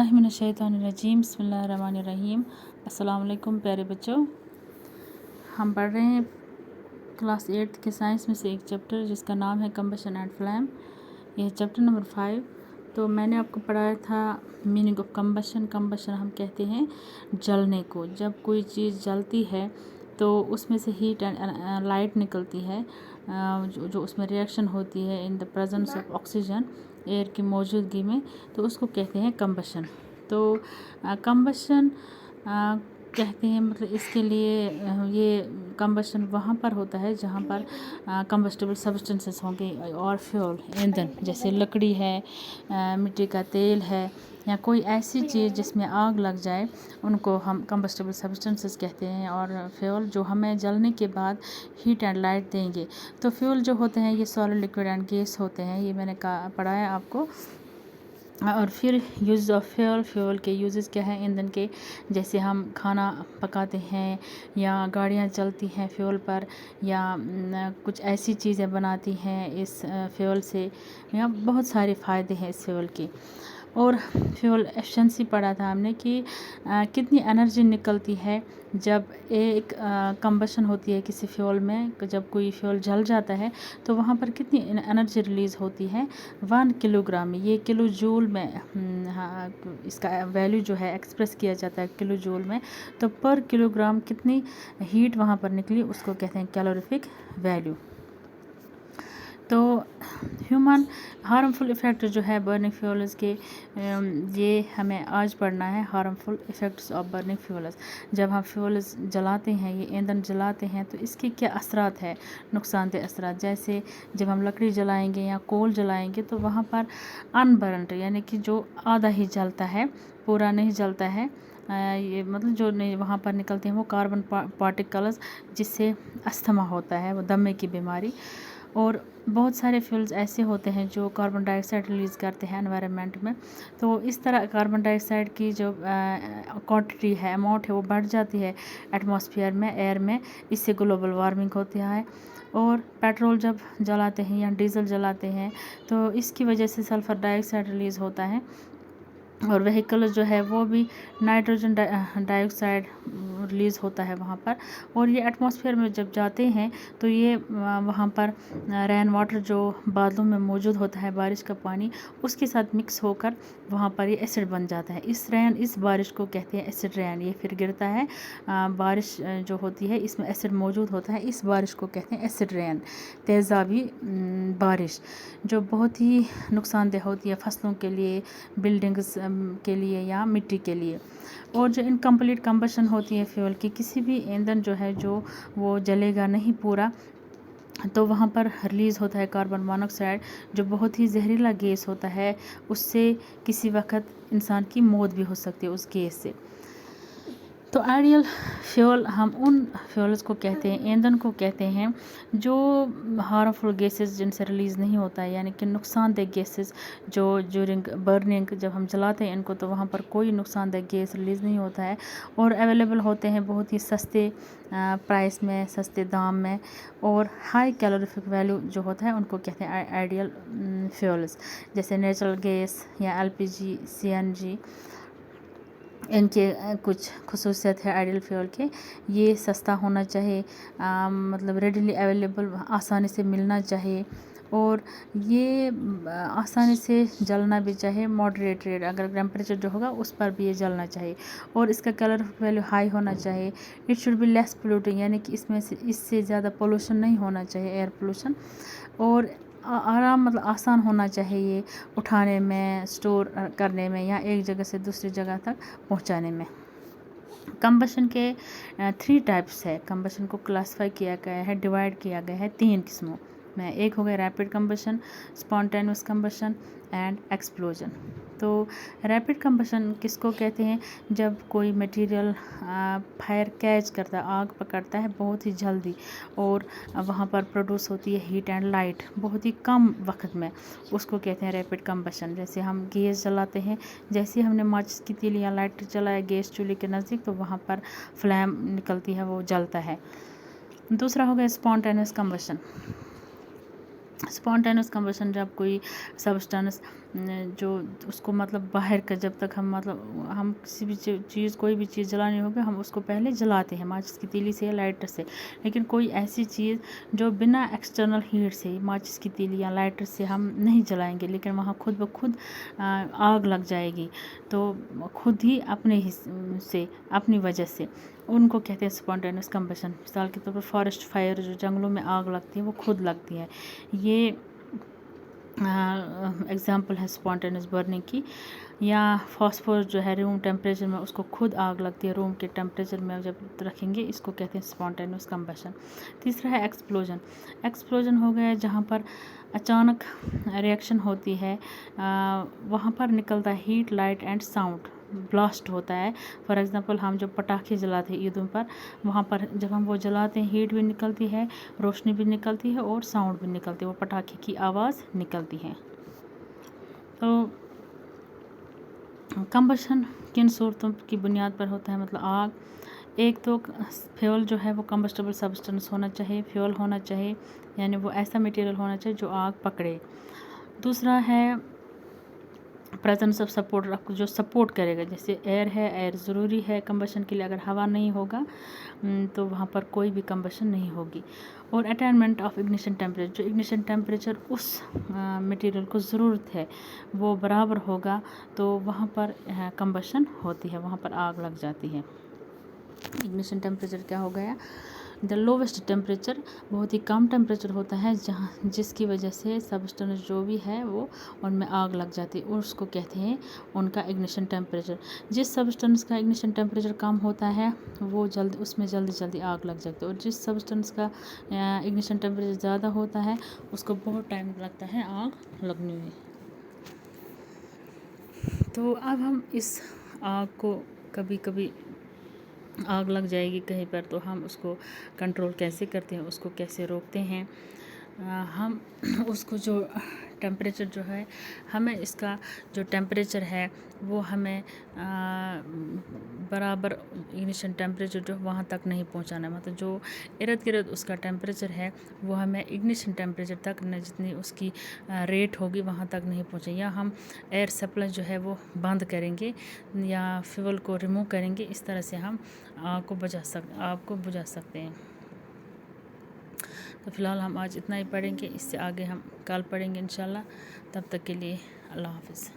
मिनश्शैतानिर्रजीम बिस्मिल्लाहिर्रहमानिर्रहीम। अस्सलाम वालेकुम प्यारे बच्चों, हम पढ़ रहे हैं क्लास 8 के साइंस में से एक चैप्टर जिसका नाम है कम्बशन एंड फ्लैम। यह चैप्टर नंबर 5। तो मैंने आपको पढ़ाया था मीनिंग ऑफ कम्बशन। कम्बशन हम कहते हैं जलने को। जब कोई चीज़ जलती है तो उसमें से हीट एंड लाइट निकलती है, जो उसमें रिएक्शन होती है in the presence of oxygen, air की मौजूदगी में, तो उसको कहते हैं कम्बशन। तो कम्बशन कहते हैं, मतलब इसके लिए ये कम्बशन वहाँ पर होता है जहाँ पर कम्बस्टेबल सब्सटेंसेस होंगे और फ्यूल, ईंधन, जैसे लकड़ी है, मिट्टी का तेल है, या कोई ऐसी चीज़ जिसमें आग लग जाए, उनको हम कम्बस्टेबल सब्सटेंसेस कहते हैं। और फ्यूल जो हमें जलने के बाद हीट एंड लाइट देंगे। तो फ्यूल जो होते हैं ये सॉलिड, लिक्विड एंड गैस होते हैं, ये मैंने पढ़ाया आपको। और फिर यूज़ ऑफ फ्यूल, फ्यूल के यूजेस क्या है ईंधन के, जैसे हम खाना पकाते हैं या गाड़ियाँ चलती हैं फ्यूल पर, या कुछ ऐसी चीज़ें बनाती हैं इस फ्यूल से, या बहुत सारे फ़ायदे हैं इस फ्यूल के। और फ्यूल एफिशिएंसी पढ़ा था हमने कि कितनी एनर्जी निकलती है जब एक कम्बशन होती है किसी फ्यूल में। जब कोई फ्यूल जल जाता है तो वहाँ पर कितनी एनर्जी रिलीज़ होती है 1 किलोग्राम में। ये किलो जूल में इसका वैल्यू जो है एक्सप्रेस किया जाता है किलो जूल में। तो पर किलोग्राम कितनी हीट वहाँ पर निकली उसको कहते हैं कैलोरीफिक वैल्यू। तो ह्यूमन हार्मफुल इफ़ेक्ट जो है बर्निंग फ्यूल्स के, ये हमें आज पढ़ना है। Harmful effects of burning fuels. जब हम फ्यूल्स जलाते हैं, ये ईंधन जलाते हैं, तो इसके क्या असरात है, नुकसानदेह असरात। जैसे जब हम लकड़ी जलाएंगे या कोल जलाएंगे तो वहाँ पर अनबर्नड, यानी कि जो आधा ही जलता है, पूरा नहीं जलता है, ये मतलब जो नहीं वहाँ पर निकलते हैं वो कार्बन पार्टिकल्स, जिससे अस्थमा होता है, वो दमे की बीमारी। और बहुत सारे फ्यूल्स ऐसे होते हैं जो कार्बन डाइऑक्साइड रिलीज़ करते हैं एनवायरनमेंट में। तो इस तरह कार्बन डाइऑक्साइड की जो क्वांटिटी है, अमाउंट है, वो बढ़ जाती है एटमॉस्फेयर में, एयर में। इससे ग्लोबल वार्मिंग होती है। और पेट्रोल जब जलाते हैं या डीजल जलाते हैं तो इसकी वजह से सल्फ़र डाइऑक्साइड रिलीज़ होता है। और व्हीकल जो है वो भी नाइट्रोजन डाइऑक्साइड रिलीज़ होता है वहाँ पर। और ये एटमॉस्फेयर में जब जाते हैं तो ये वहाँ पर रेन वाटर जो बादलों में मौजूद होता है, बारिश का पानी, उसके साथ मिक्स होकर वहाँ पर ये एसिड बन जाता है। इस बारिश को कहते हैं एसिड रेन। ये फिर गिरता है, बारिश जो होती है इसमें एसिड मौजूद होता है, इस बारिश को कहते हैं एसिड रेन, तेज़ाबी बारिश, जो बहुत ही नुकसानदेह होती है फसलों के लिए, बिल्डिंग्स के लिए या मिट्टी के लिए। और जो इनकम्प्लीट कम्बशन होती है फ्यूल की, किसी भी ईंधन जो है जो वो जलेगा नहीं पूरा, तो वहाँ पर रिलीज़ होता है कार्बन मोनोऑक्साइड, जो बहुत ही जहरीला गैस होता है। उससे किसी वक्त इंसान की मौत भी हो सकती है उस गैस से। तो आइडियल फ्यूल हम उन फ्यूल्स को कहते हैं, ईंधन को कहते हैं, जो हार्मफुल गैसेस जिनसे रिलीज़ नहीं होता है, यानी कि नुकसानदेह गैसेस जो ड्यूरिंग बर्निंग जब हम जलाते हैं इनको, तो वहाँ पर कोई नुकसानदेह गैस रिलीज़ नहीं होता है। और अवेलेबल होते हैं बहुत ही सस्ते प्राइस में, सस्ते दाम में। और हाई कैलोरीफिक वैल्यू जो होता है उनको कहते हैं आइडियल फ्यूल्स। जैसे नेचुरल गैस या LPG, CNG, इनके कुछ खसूसियत है आइडियल फ्यूल के। ये सस्ता होना चाहिए, मतलब रेडीली अवेलेबल, आसानी से मिलना चाहिए। और ये आसानी से जलना भी चाहिए, मॉडरेट रेट, अगर टेम्परेचर जो होगा उस पर भी ये जलना चाहिए। और इसका कैलोरीफिक वैल्यू हाई होना चाहिए। It should be less polluting, यानी कि इससे ज़्यादा पोल्यूशन नहीं होना चाहिए, एयर पोल्यूशन। और आराम, मतलब आसान होना चाहिए उठाने में, स्टोर करने में, या एक जगह से दूसरी जगह तक पहुंचाने में। कम्बशन के 3 टाइप्स है। कम्बशन को क्लासीफाई किया गया है, डिवाइड किया गया है 3 किस्मों में। एक हो गया rapid combustion, spontaneous combustion and explosion. तो रैपिड कम्बशन किसको कहते हैं? जब कोई मटेरियल फायर कैच करता है, आग पकड़ता है बहुत ही जल्दी, और वहाँ पर प्रोड्यूस होती है हीट एंड लाइट बहुत ही कम वक्त में, उसको कहते हैं रैपिड कम्बशन। जैसे हम गैस जलाते हैं, जैसे ही हमने माचिस की तीली या लाइटर जलाया गैस चूल्हे के नज़दीक, तो वहाँ पर फ्लैम निकलती है, वो जलता है। दूसरा हो गया स्पॉन्टेनियस कम्बशन। स्पॉन्टेनियस कम्बशन, जब कोई सब्सटेंस جو اس کو مطلب باہر کا جب تک ہم کسی بھی چیز کوئی بھی چیز جلانی ہوگی ہم اس کو پہلے جلاتے ہیں ماچس کی تیلی سے یا لائٹر سے. لیکن کوئی ایسی چیز جو بنا ایکسٹرنل ہیٹ سے ماچس کی تیلی یا لائٹر سے ہم نہیں جلائیں گے لیکن وہاں خود بخود آگ لگ جائے گی تو خود ہی اپنے سے اپنی وجہ سے ان کو کہتے ہیں اسپونٹینیس کمبشن. مثال کے طور پر فارسٹ فائر جو جنگلوں میں آگ لگتی ہے وہ خود لگتی ہے. یہ ایگزامپل ہے اسپونٹینیس برننگ کی. یا فاسفورس جو ہے روم ٹیمپریچر میں اس کو خود آگ لگتی ہے روم کے ٹیمپریچر میں جب رکھیں گے اس کو کہتے ہیں اسپونٹینیس کمبشن. تیسرا ہے ایکسپلوژن. ایکسپلوژن ہو گیا جہاں پر اچانک ریئیکشن ہوتی ہے وہاں پر نکلتا ہے heat light and sound blast ہوتا ہے. فار ایگزامپل ہم جب پٹاخے جلاتے ہیں عیدوں پر وہاں پر جب ہم وہ جلاتے ہیں ہیٹ بھی نکلتی ہے روشنی بھی نکلتی ہے اور ساؤنڈ بھی نکلتی ہے وہ پٹاخے کی آواز نکلتی ہے. تو کمبشن کن صورتوں کی بنیاد پر ہوتا ہے مطلب آگ. ایک تو فیول جو ہے وہ کمبسٹیبل سبسٹنس ہونا چاہیے فیول ہونا چاہیے یعنی وہ ایسا میٹیریل ہونا چاہیے جو آگ پکڑے. دوسرا ہے پریزنس آف سپورٹ جو سپورٹ کرے گا جیسے ایئر ہے ایئر ضروری ہے کمبشن کے لیے. اگر ہوا نہیں ہوگا تو وہاں پر کوئی بھی کمبشن نہیں ہوگی. اور اٹینمنٹ آف اگنیشن ٹیمپریچر جو اگنیشن ٹیمپریچر اس میٹیریل کو ضرورت ہے وہ برابر ہوگا تو وہاں پر کمبشن ہوتی ہے وہاں پر آگ لگ جاتی ہے. اگنیشن ٹیمپریچر کیا ہو گیا دا لوویسٹ ٹیمپریچر بہت ہی کم ٹیمپریچر ہوتا ہے جس کی وجہ سے سبسٹنس جو بھی ہے وہ ان میں آگ لگ جاتی ہے اور اس کو کہتے ہیں ان کا اگنیشن ٹیمپریچر. جس سبسٹنس کا اگنیشن ٹیمپریچر کم ہوتا ہے وہ اس میں جلدی آگ لگ جاتی ہے اور جس سبسٹنس کا اگنیشن ٹیمپریچر زیادہ ہوتا ہے اس کو بہت ٹائم لگتا ہے آگ لگنے میں. تو اب ہم اس آگ کو کبھی آگ لگ جائے گی کہیں پر تو ہم اس کو کنٹرول کیسے کرتے ہیں اس کو کیسے روکتے ہیں. ہم اس کو جو ٹیمپریچر جو ہے ہمیں اس کا جو ٹیمپریچر ہے وہ ہمیں برابر اگنیشن ٹیمپریچر جو وہاں تک نہیں پہنچانا مطلب جو ارد گرد اس کا ٹیمپریچر ہے وہ ہمیں اگنیشن ٹیمپریچر تک جتنی اس کی ریٹ ہوگی وہاں تک نہیں پہنچے. یا ہم ایئر سپلائی جو ہے وہ بند کریں گے یا فیول کو ریموو کریں گے. اس طرح سے ہم آگ کو بجھا سکتے ہیں. تو فی الحال ہم آج اتنا ہی پڑھیں گے اس سے آگے ہم کل پڑھیں گے انشاءاللہ. تب تک کے لیے اللہ حافظ.